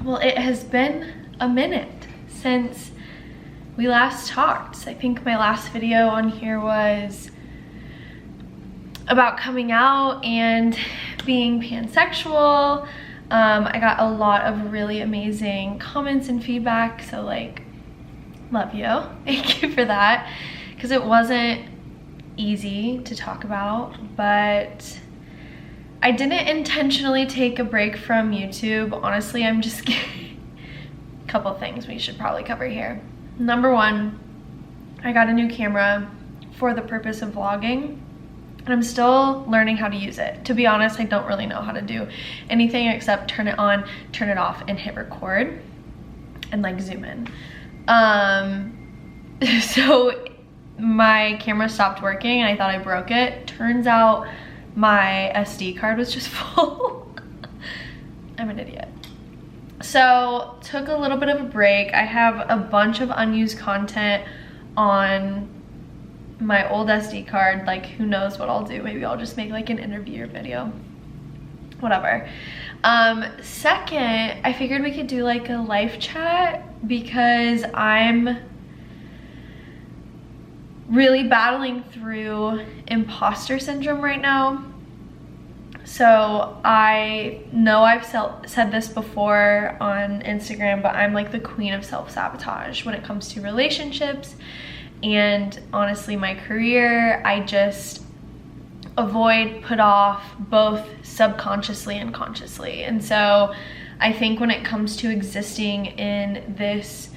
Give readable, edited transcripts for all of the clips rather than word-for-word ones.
Well, it has been a minute since we last talked. I think my last video on here was about coming out and being pansexual. I got a lot of really amazing comments and feedback, so like, love you. Thank you for that, because it wasn't easy to talk about, but I didn't intentionally take a break from YouTube. Honestly, I'm just kidding. A couple things we should probably cover here. Number one, I got a new camera for the purpose of vlogging, and I'm still learning how to use it. To be honest, I don't really know how to do anything except turn it on, turn it off, and hit record, and like zoom in. So my camera stopped working and I thought I broke it. Turns out my SD card was just full. I'm an idiot. So took a little bit of a break. I have a bunch of unused content on my old SD card. Like, who knows what I'll do. Maybe I'll just make like an interview video, whatever. Second, I figured we could do like a live chat because I'm really battling through imposter syndrome right now. So I know I've said this before on Instagram, but I'm like the queen of self-sabotage when it comes to relationships and honestly my career. I just avoid, put off, both subconsciously and consciously. And so I think when it comes to existing in this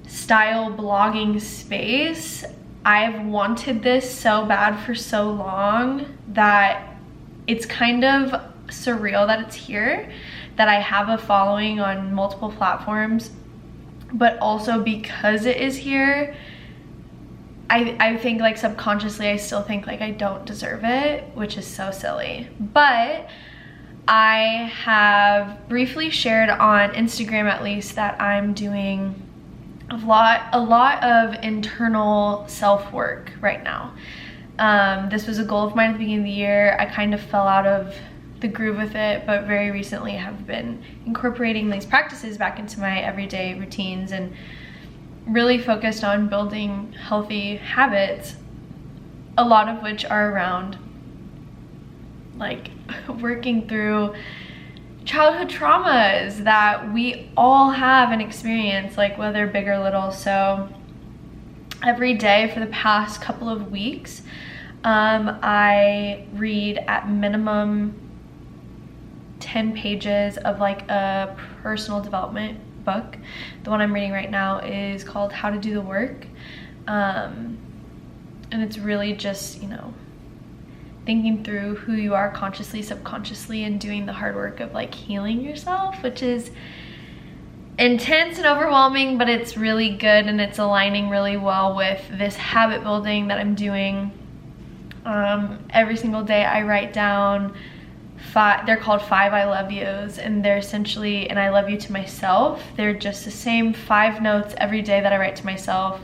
style blogging space, I've wanted this so bad for so long that it's kind of surreal that it's here, that I have a following on multiple platforms, but also because it is here, I think like subconsciously I still think like I don't deserve it, which is so silly. But I have briefly shared on Instagram at least that I'm doing a lot of internal self-work right now. This was a goal of mine at the beginning of the year. I kind of fell out of the groove with it, but very recently have been incorporating these practices back into my everyday routines and really focused on building healthy habits, a lot of which are around like working through childhood traumas that we all have and experience, like whether big or little. So every day for the past couple of weeks, I read at minimum 10 pages of like a personal development book. The one I'm reading right now is called How to Do the Work. And it's really just, you know, thinking through who you are consciously, subconsciously, and doing the hard work of like healing yourself, which is intense and overwhelming, but it's really good and it's aligning really well with this habit building that I'm doing. Every single day I write down they're called 5 I love yous, and they're essentially an I love you to myself. They're just the same 5 notes every day that I write to myself.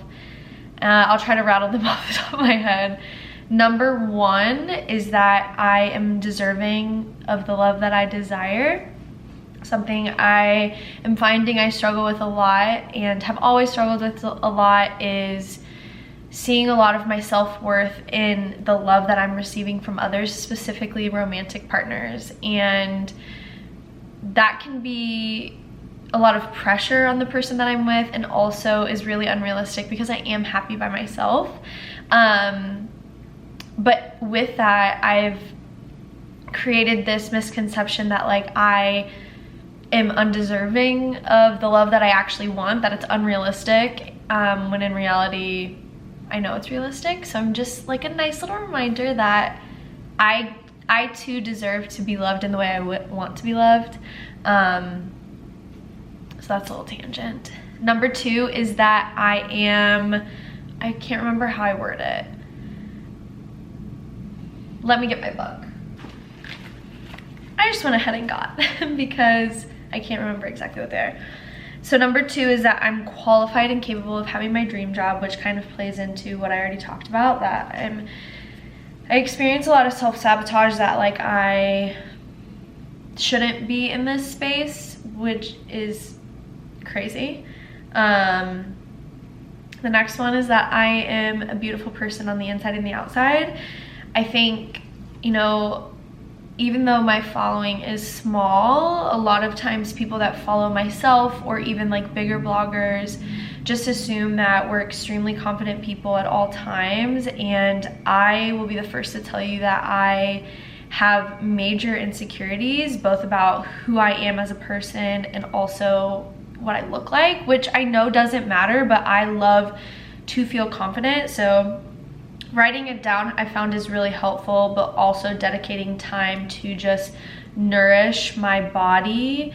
I'll try to rattle them off the top of my head. Number 1 is that I am deserving of the love that I desire. Something I am finding I struggle with a lot and have always struggled with a lot is seeing a lot of my self-worth in the love that I'm receiving from others, specifically romantic partners. And that can be a lot of pressure on the person that I'm with, and also is really unrealistic because I am happy by myself. But with that, I've created this misconception that like I am undeserving of the love that I actually want, that it's unrealistic, when in reality I know it's realistic. So I'm just like a nice little reminder that I too deserve to be loved in the way I want to be loved. So that's a little tangent. Number 2 is that I can't remember how I word it. Let me get my book. I just went ahead and got because I can't remember exactly what they are. So number 2 is that I'm qualified and capable of having my dream job, which kind of plays into what I already talked about, that I experience a lot of self-sabotage, that like I shouldn't be in this space, which is crazy. The next one is that I am a beautiful person on the inside and the outside. I think, you know, even though my following is small, a lot of times people that follow myself or even like bigger bloggers just assume that we're extremely confident people at all times. And I will be the first to tell you that I have major insecurities, both about who I am as a person and also what I look like, which I know doesn't matter, but I love to feel confident. So writing it down I found is really helpful, but also dedicating time to just nourish my body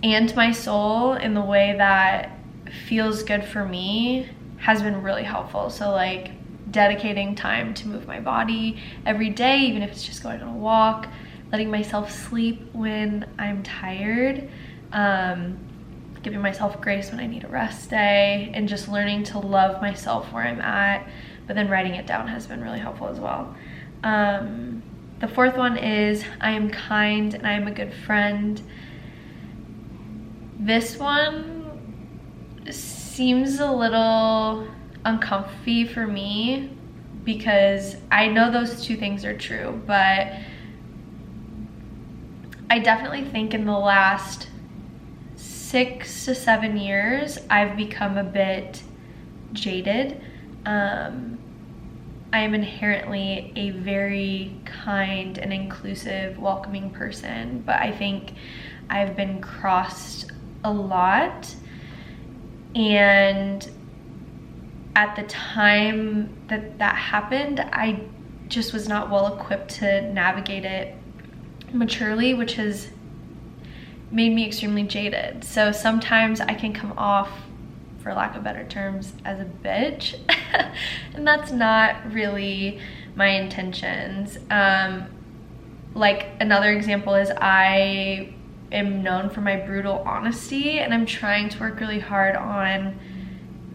and my soul in the way that feels good for me has been really helpful. So like dedicating time to move my body every day, even if it's just going on a walk, letting myself sleep when I'm tired, giving myself grace when I need a rest day, and just learning to love myself where I'm at. But then writing it down has been really helpful as well. The fourth one is I am kind and I am a good friend. This one seems a little uncomfy for me because I know those two things are true, but I definitely think in the last 6 to 7 years I've become a bit jaded. I am inherently a very kind and inclusive, welcoming person, but I think I've been crossed a lot, and at the time that happened, I just was not well equipped to navigate it maturely, which has made me extremely jaded. So sometimes I can come off, for lack of better terms, as a bitch and that's not really my intentions. Like another example is I am known for my brutal honesty, and I'm trying to work really hard on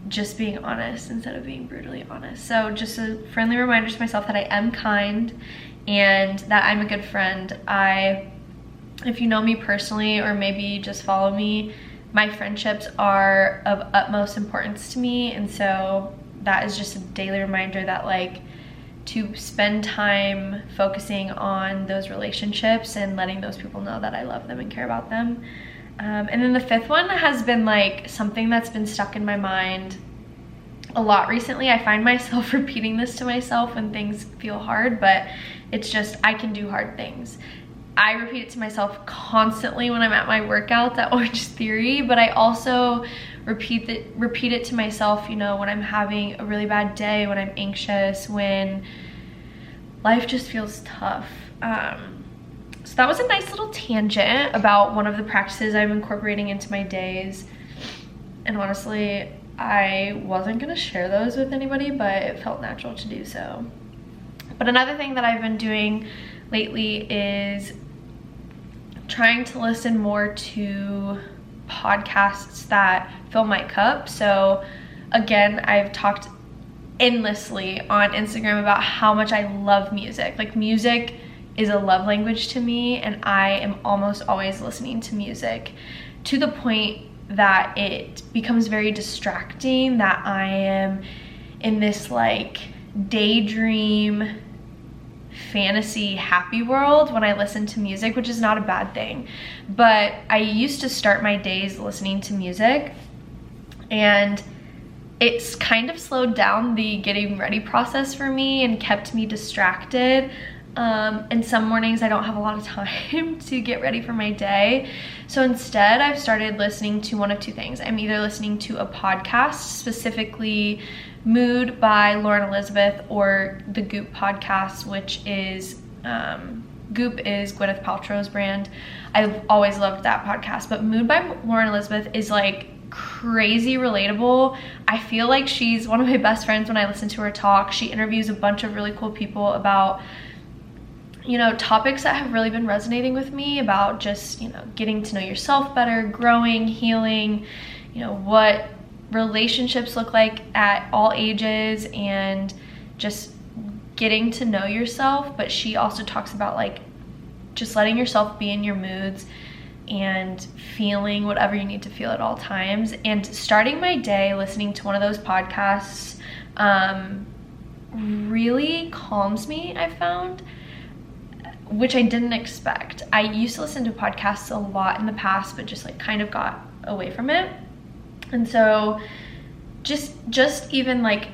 just being honest instead of being brutally honest. So just a friendly reminder to myself that I am kind and that I'm a good friend. If you know me personally, or maybe you just follow me, my friendships are of utmost importance to me, and so that is just a daily reminder that like to spend time focusing on those relationships and letting those people know that I love them and care about them. And then the fifth one has been like something that's been stuck in my mind a lot recently. I find myself repeating this to myself when things feel hard, but it's just I can do hard things. I repeat it to myself constantly when I'm at my workouts at Orange Theory, but I also repeat it to myself, you know, when I'm having a really bad day, when I'm anxious, when life just feels tough. So that was a nice little tangent about one of the practices I'm incorporating into my days. And honestly, I wasn't gonna share those with anybody, but it felt natural to do so. But another thing that I've been doing lately is trying to listen more to podcasts that fill my cup. So again, I've talked endlessly on Instagram about how much I love music. Like music is a love language to me, and I am almost always listening to music to the point that it becomes very distracting, that I am in this like daydream fantasy happy world when I listen to music, which is not a bad thing. But I used to start my days listening to music, and it's kind of slowed down the getting ready process for me and kept me distracted. And some mornings I don't have a lot of time to get ready for my day. So instead I've started listening to one of two things. I'm either listening to a podcast, specifically Mood by Lauren Elizabeth, or the Goop podcast, which is Goop is Gwyneth Paltrow's brand. I've always loved that podcast, but Mood by Lauren Elizabeth is like crazy relatable. I feel like she's one of my best friends when I listen to her talk. She interviews a bunch of really cool people about, you know, topics that have really been resonating with me, about just, you know, getting to know yourself better, growing, healing, you know, what relationships look like at all ages, and just getting to know yourself. But she also talks about like just letting yourself be in your moods and feeling whatever you need to feel at all times. And starting my day listening to one of those podcasts really calms me, I found, which I didn't expect. I used to listen to podcasts a lot in the past, but just like kind of got away from it. And so just even like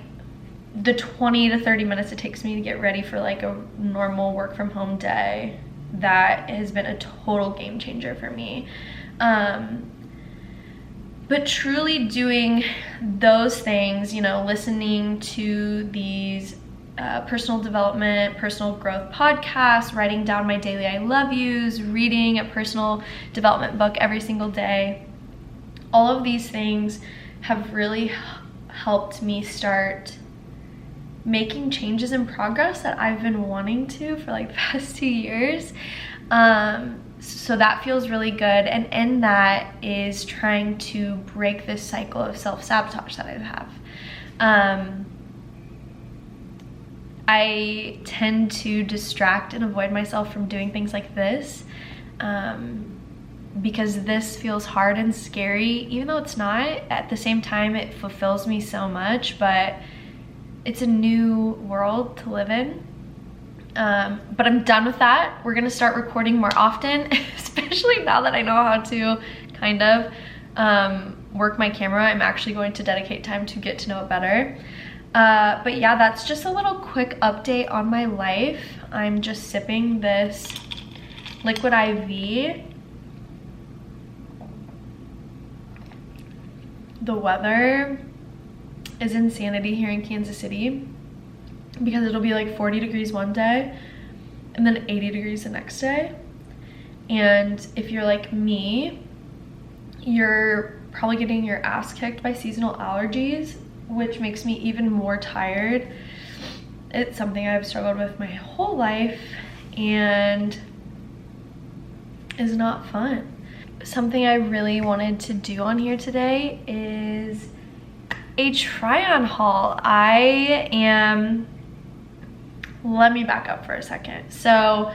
the 20 to 30 minutes it takes me to get ready for like a normal work from home day, that has been a total game changer for me. But truly doing those things, you know, listening to these personal development, personal growth podcasts, writing down my daily I love yous, reading a personal development book every single day, all of these things have really helped me start making changes and progress that I've been wanting to for like the past 2 years. So that feels really good. And in that is trying to break this cycle of self-sabotage that I have. I tend to distract and avoid myself from doing things like this because this feels hard and scary, even though it's not. At the same time, it fulfills me so much, but it's a new world to live in. But I'm done with that. We're gonna start recording more often, especially now that I know how to kind of work my camera. I'm actually going to dedicate time to get to know it better. But yeah, that's just a little quick update on my life. I'm just sipping this liquid IV. The weather is insanity here in Kansas City because it'll be like 40 degrees one day and then 80 degrees the next day. And if you're like me, you're probably getting your ass kicked by seasonal allergies, which makes me even more tired. It's something I've struggled with my whole life and is not fun. Something I really wanted to do on here today is a try-on haul. Let me back up for a second. So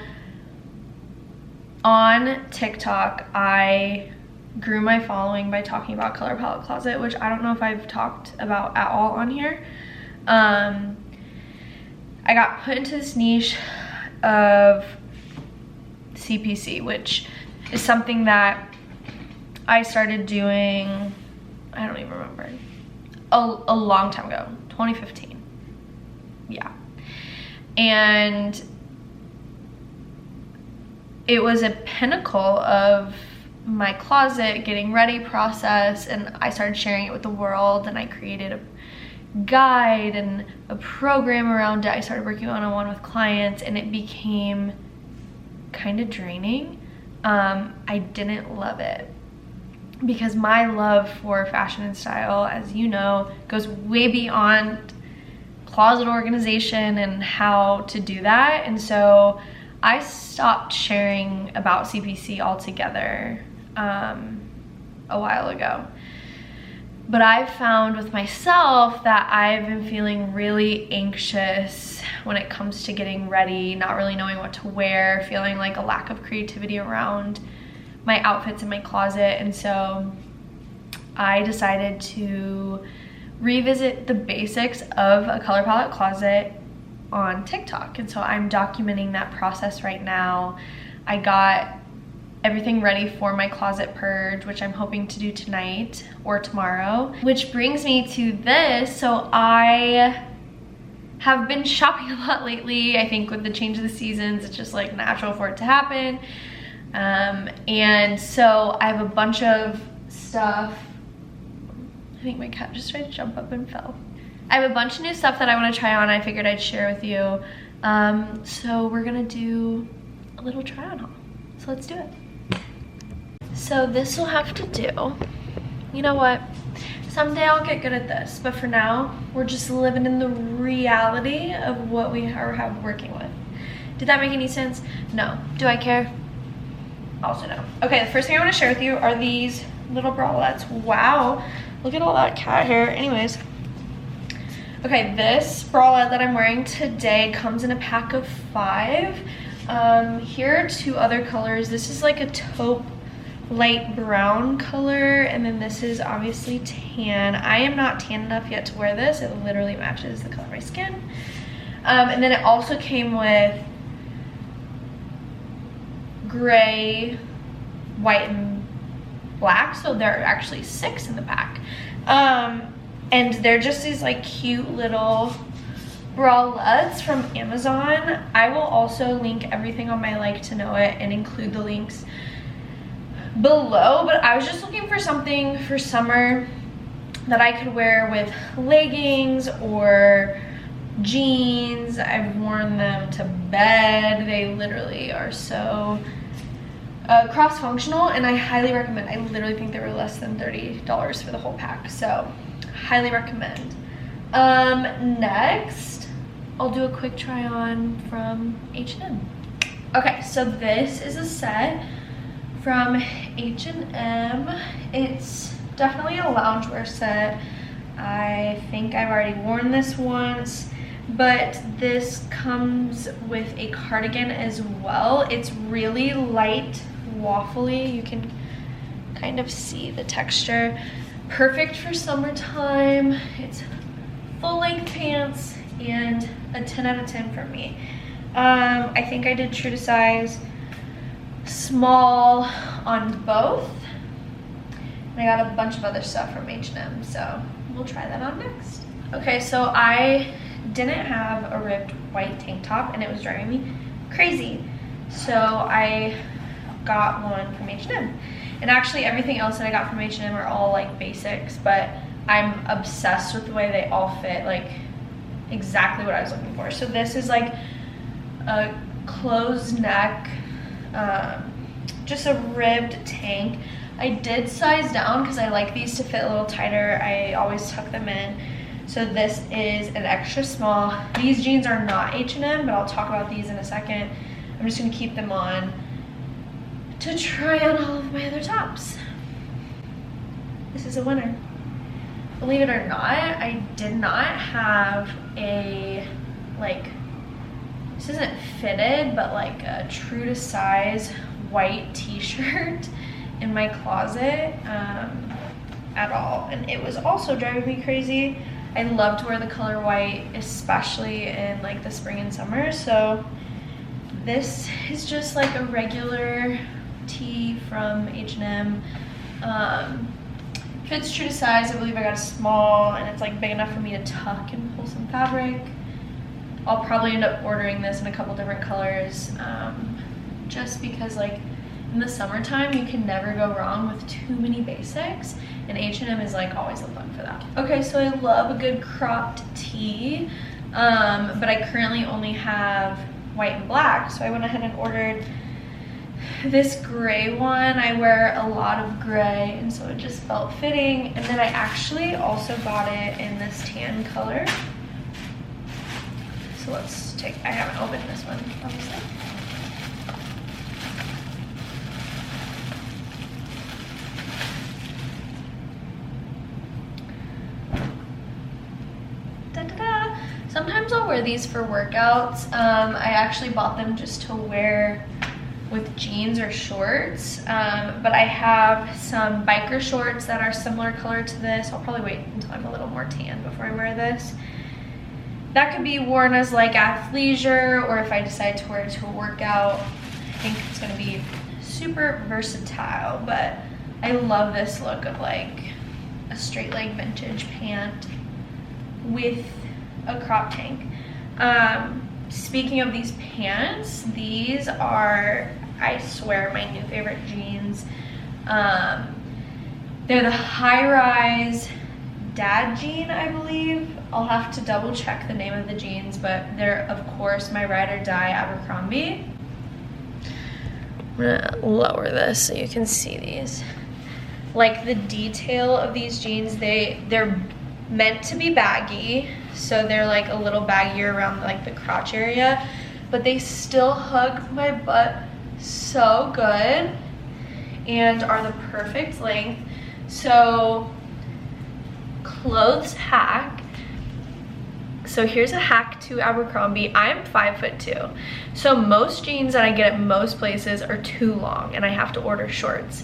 on TikTok, I grew my following by talking about Color Palette Closet, which I don't know if I've talked about at all on here. I got put into this niche of CPC, which is something that I started doing, I don't even remember, a long time ago, 2015. Yeah. And it was a pinnacle of my closet getting ready process, and I started sharing it with the world, and I created a guide and a program around it. I started working one-on-one with clients, and it became kind of draining. I didn't love it because my love for fashion and style, as you know, goes way beyond closet organization and how to do that. And so I stopped sharing about CPC altogether a while ago. But I've found with myself that I've been feeling really anxious when it comes to getting ready, not really knowing what to wear, feeling like a lack of creativity around my outfits in my closet. And so I decided to revisit the basics of a color palette closet on TikTok. And so I'm documenting that process right now. I got everything ready for my closet purge, which I'm hoping to do tonight or tomorrow, which brings me to this. So I have been shopping a lot lately. I think with the change of the seasons, it's just like natural for it to happen. And so I have a bunch of stuff. I think my cat just tried to jump up and fell. I have a bunch of new stuff that I want to try on. I figured I'd share with you. So we're gonna do a little try on haul. So let's do it. So this will have to do. You know what? Someday I'll get good at this, but for now, we're just living in the reality of what we are working with. Did that make any sense? No. Do I care? Also no. Okay, the first thing I want to share with you are these little bralettes. Wow, look at all that cat hair. Anyways, okay, this bralette that I'm wearing today comes in a pack of 5. Here are 2 other colors. This is like a taupe light brown color, and then this is obviously tan. I am not tan enough yet to wear this. It literally matches the color of my skin. And then it also came with gray, white, and black, so there are actually 6 in the pack. And they're just these like cute little bralettes from Amazon. I will also link everything on my like to know it and include the links below, but I was just looking for something for summer that I could wear with leggings or jeans. I've worn them to bed. They literally are so cross-functional, and I highly recommend. I literally think they were less than $30 for the whole pack, so highly recommend. Next, I'll do a quick try on from H&M. Okay, so this is a set from H&M. It's definitely a loungewear set. I think I've already worn this once, but this comes with a cardigan as well. It's really light, waffly. You can kind of see the texture. Perfect for summertime. It's full-length pants and a 10 out of 10 for me. I think I did true to size small on both. And I got a bunch of other stuff from H&M, so we'll try that on next. Okay, so I didn't have a ribbed white tank top and it was driving me crazy. So I got one from H&M. And actually everything else that I got from H&M are all like basics, but I'm obsessed with the way they all fit, like exactly what I was looking for. So this is like a closed neck, just a ribbed tank. I did size down because I like these to fit a little tighter. I always tuck them in. So this is an extra small. These jeans are not H&M, but I'll talk about these in a second. I'm just gonna keep them on to try on all of my other tops. This is a winner. Believe it or not, I did not have a, like, this isn't fitted, but like a true to size white t-shirt in my closet at all. And it was also driving me crazy. I love to wear the color white, especially in like the spring and summer. So this is just like a regular tee from H&M. Fits true to size. I believe I got a small, and it's like big enough for me to tuck and pull some fabric. I'll probably end up ordering this in a couple different colors, just because like in the summertime you can never go wrong with too many basics, and H&M is like always the plug for that. Okay, so I love a good cropped tee, but I currently only have white and black, so I went ahead and ordered this gray one. I wear a lot of gray, and so it just felt fitting. And then I actually also got it in this tan color. So let's take, I haven't opened this one, obviously. Da-da-da. Sometimes I'll wear these for workouts. I actually bought them just to wear with jeans or shorts, but I have some biker shorts that are similar color to this. I'll probably wait until I'm a little more tan before I wear this. That could be worn as like athleisure, or if I decide to wear it to a workout. I think it's gonna be super versatile, but I love this look of like a straight leg vintage pant with a crop tank. Speaking of these pants, these are, I swear, my new favorite jeans. They're the high-rise dad jean, I believe. I'll have to double check the name of the jeans, but they're, of course, my ride or die Abercrombie. I'm gonna lower this so you can see these. Like the detail of these jeans, they're meant to be baggy, so they're like a little baggier around like the crotch area, but they still hug my butt so good and are the perfect length. So clothes hack. So here's a hack to Abercrombie. I'm 5'2", so most jeans that I get at most places are too long and I have to order shorts.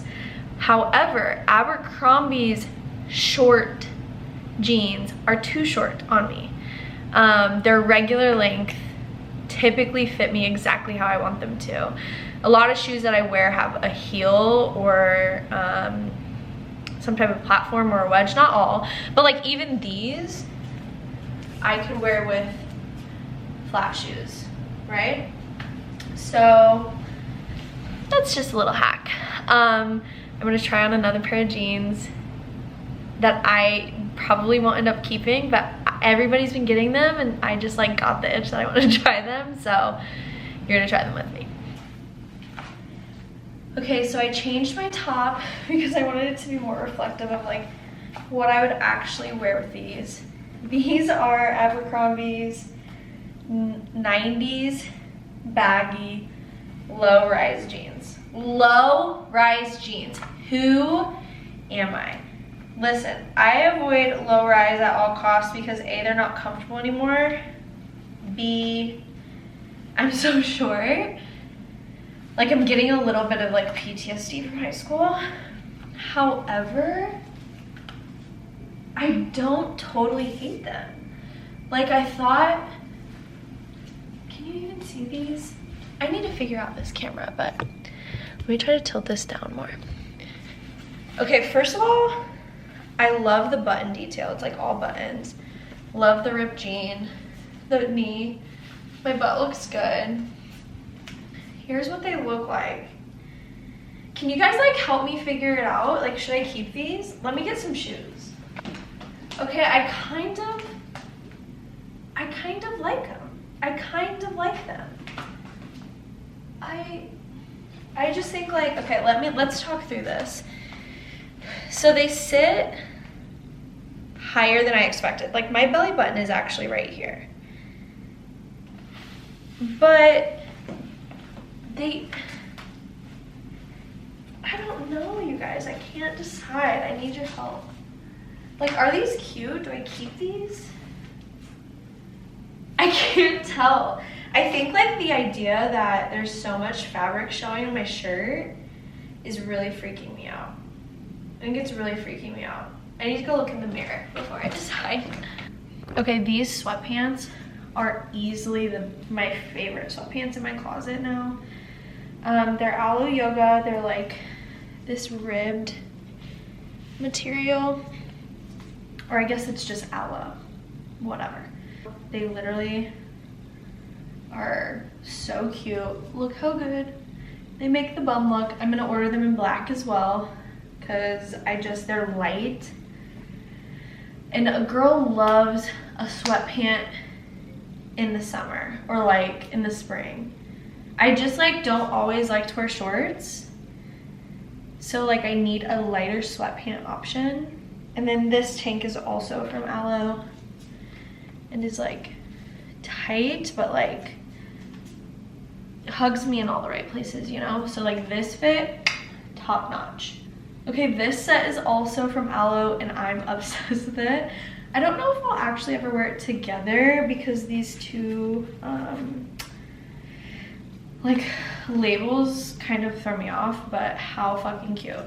However, Abercrombie's short jeans are too short on me. Their regular length typically fit me exactly how I want them to. A lot of shoes that I wear have a heel or some type of platform or a wedge, not all, but like even these I could wear with flat shoes, right? So that's just a little hack. I'm gonna try on another pair of jeans that I probably won't end up keeping, but everybody's been getting them and I just like got the itch that I want to try them, so you're gonna try them with me. Okay, so I changed my top because I wanted it to be more reflective of like what I would actually wear with these. These are Abercrombie's 90s baggy low-rise jeans. Low-rise jeans. Who am I? Listen, I avoid low-rise at all costs because A, they're not comfortable anymore. B, I'm so short. Like, I'm getting a little bit of like PTSD from high school. However, I don't totally hate them. Like, I thought, can you even see these? I need to figure out this camera, but let me try to tilt this down more. Okay, first of all, I love the button detail. It's like all buttons. Love the ripped jean, the knee. My butt looks good. Here's what they look like. Can you guys like help me figure it out? Like, should I keep these? Let me get some shoes. Okay, I kind of like them. I kind of like them. I just think like, okay, let's talk through this. So they sit higher than I expected. Like, my belly button is actually right here. But I don't know, you guys. I can't decide. I need your help. Like, are these cute? Do I keep these? I can't tell. I think like the idea that there's so much fabric showing on my shirt is really freaking me out. I think it's really freaking me out. I need to go look in the mirror before I decide. Okay, these sweatpants are easily my favorite sweatpants in my closet now. They're Aloe Yoga. They're like this ribbed material, or I guess it's just aloe, whatever. They literally are so cute. Look how good. They make the bum look. I'm gonna order them in black as well because they're light. And a girl loves a sweatpant in the summer or like in the spring. I just like don't always like to wear shorts. So like I need a lighter sweatpant option. And then this tank is also from Aloe and is like tight, but like hugs me in all the right places, you know? So like this fit, top notch. Okay, this set is also from Aloe and I'm obsessed with it. I don't know if I'll actually ever wear it together because these two like labels kind of throw me off, but how fucking cute.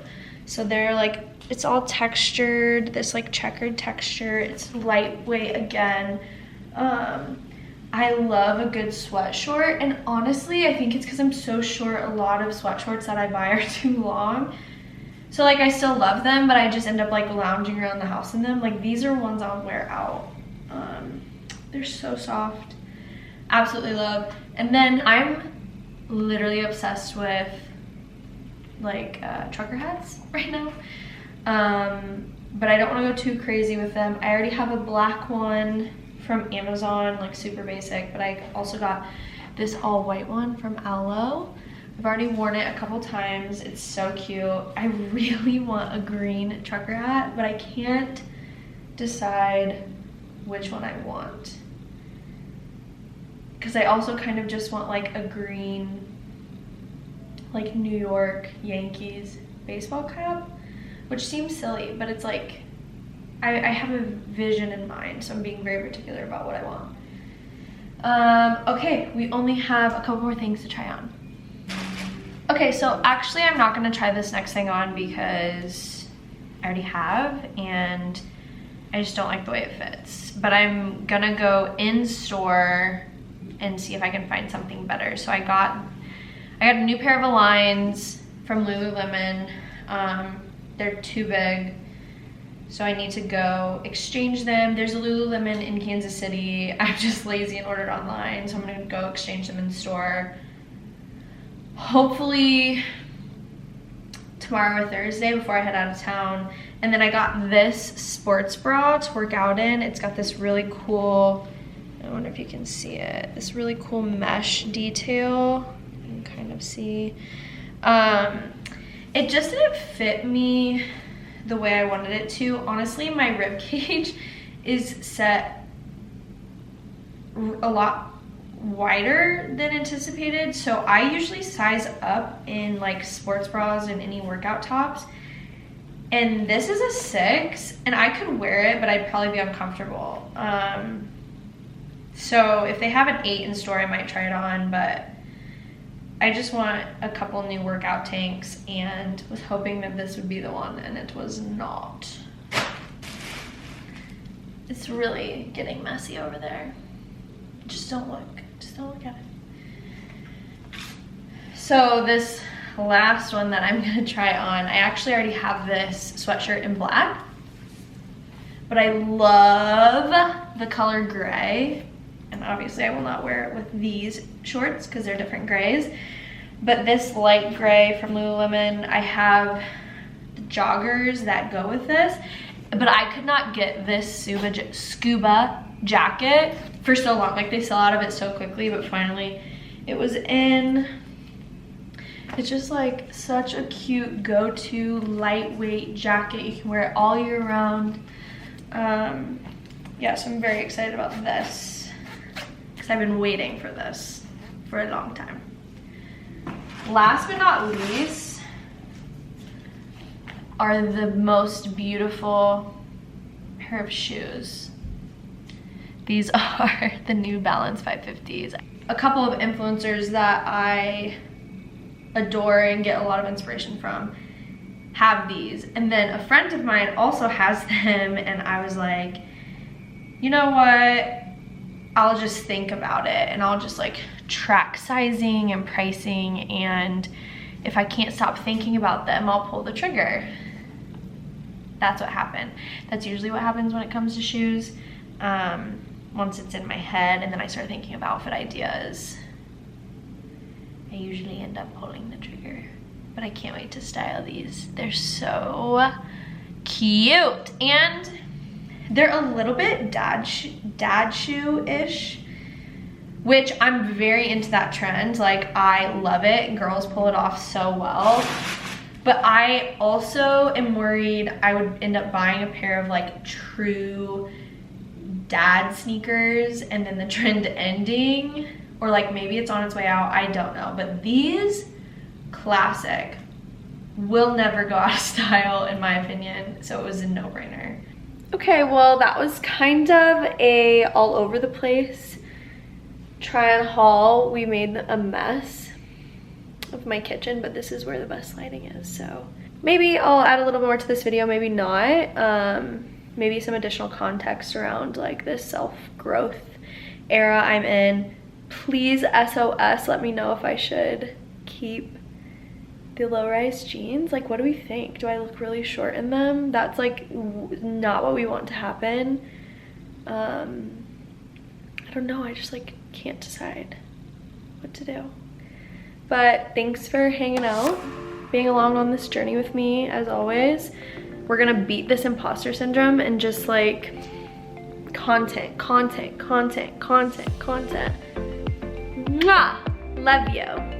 So they're like, it's all textured, this like checkered texture. It's lightweight again. I love a good sweat short, and honestly, I think it's because I'm so short, a lot of sweat shorts that I buy are too long. So like I still love them, but I just end up like lounging around the house in them. Like these are ones I'll wear out. They're so soft. Absolutely love. And then I'm literally obsessed with like trucker hats right now. But I don't want to go too crazy with them. I already have a black one from Amazon, like super basic, but I also got this all white one from Aloe. I've already worn it a couple times. It's so cute. I really want a green trucker hat, but I can't decide which one I want. Because I also kind of just want like a green, like New York Yankees baseball cap, which seems silly, but it's like, I have a vision in mind, so I'm being very particular about what I want. Okay, we only have a couple more things to try on. Okay, so actually I'm not gonna try this next thing on because I already have, and I just don't like the way it fits. But I'm gonna go in store and see if I can find something better. So I got a new pair of Aligns from Lululemon. They're too big, so I need to go exchange them. There's a Lululemon in Kansas City. I'm just lazy and ordered online, so I'm gonna go exchange them in store. Hopefully tomorrow or Thursday before I head out of town. And then I got this sports bra to work out in. It's got this really cool, I wonder if you can see it, this really cool mesh detail. You can kind of see. It just didn't fit me the way I wanted it to. Honestly, my rib cage is set a lot wider than anticipated, so I usually size up in like sports bras and any workout tops, and this is a 6 and I could wear it, but I'd probably be uncomfortable. So if they have an 8 in store, I might try it on, but I just want a couple new workout tanks and was hoping that this would be the one, and it was not. It's really getting messy over there. Just don't look at it. So this last one that I'm gonna try on, I actually already have this sweatshirt in black, but I love the color gray, and obviously I will not wear it with these shorts because they're different grays. But this light gray from Lululemon, I have the joggers that go with this, but I could not get this scuba jacket for so long. Like, they sell out of it so quickly, but finally it was in. It's just like such a cute go-to lightweight jacket. You can wear it all year round. Yeah, so I'm very excited about this because I've been waiting for this for a long time. Last but not least are the most beautiful pair of shoes. These are the New Balance 550s. A couple of influencers that I adore and get a lot of inspiration from have these, and then a friend of mine also has them, and I was like, you know what, I'll just think about it and I'll just like track sizing and pricing, and if I can't stop thinking about them, I'll pull the trigger. That's what happened. That's usually what happens when it comes to shoes. Once it's in my head and then I start thinking of outfit ideas, I usually end up pulling the trigger. But I can't wait to style these. They're so cute, and they're a little bit dad shoe-ish, which I'm very into that trend. Like, I love it. Girls pull it off so well. But I also am worried I would end up buying a pair of like true dad sneakers and then the trend ending, or like maybe it's on its way out, I don't know. But these, classic, will never go out of style in my opinion, so it was a no-brainer. Okay, well, that was kind of a all over the place try on haul. We made a mess of my kitchen, but this is where the best lighting is, so maybe I'll add a little more to this video, maybe not. Maybe some additional context around like this self-growth era I'm in. Please SOS, let me know if I should keep the low-rise jeans. Like, what do we think? Do I look really short in them? That's like not what we want to happen. I don't know, I just like can't decide what to do. But thanks for hanging out, being along on this journey with me as always. We're gonna beat this imposter syndrome and just like content. Mwah! Love you.